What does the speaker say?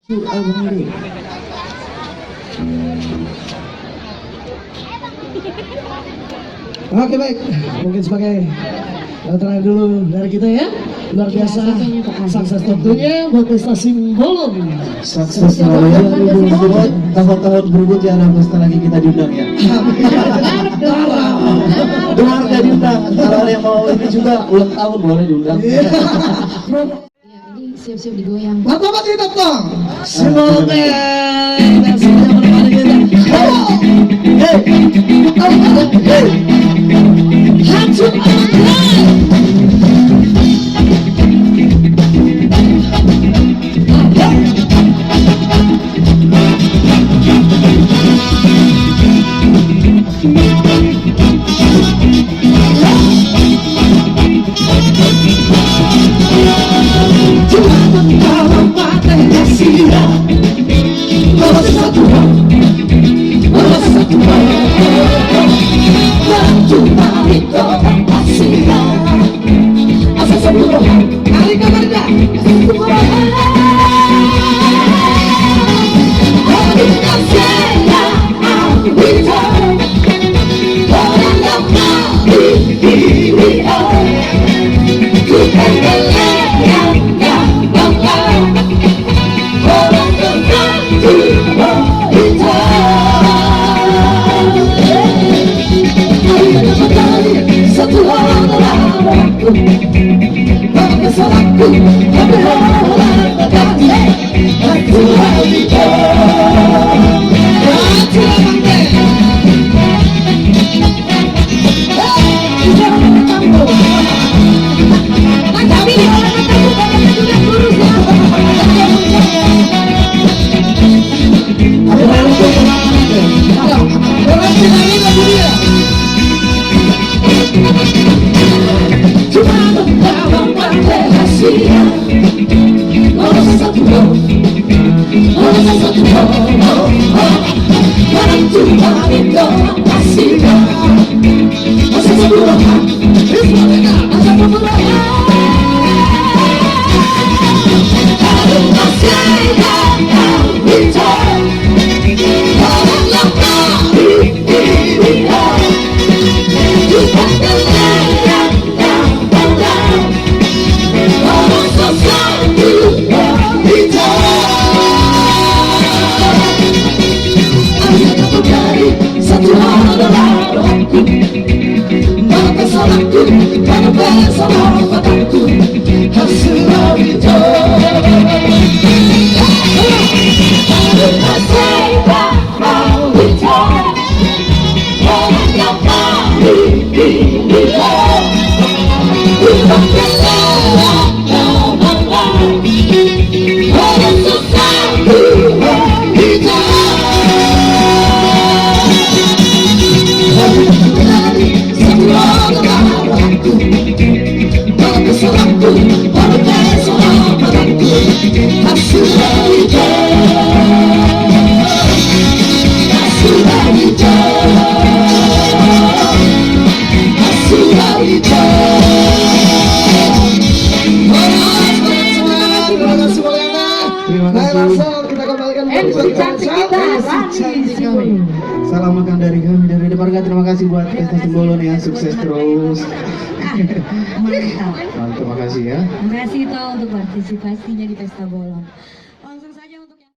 Oke baik, mungkin sebagai terakhir dulu dari kita ya. Luar biasa, sukses tentunya buat prestasi Bolon. Sukses selalu ya, tahun-tahun berikutnya ada pesta lagi kita diundang ya. Keluarga diundang, kalau ada yang mau ini juga ulang tahun boleh diundang. Ini siap-siap digoyang. Bapak kita dong, Simone dan semuanya menemani kita. Hatu salam makan dari kami dari Deparga. Terima kasih buat prestasi Bolon ya, sukses terus. Mantap. Terima kasih ya. Terima kasih Toh untuk partisipasinya di Pesta Bolon.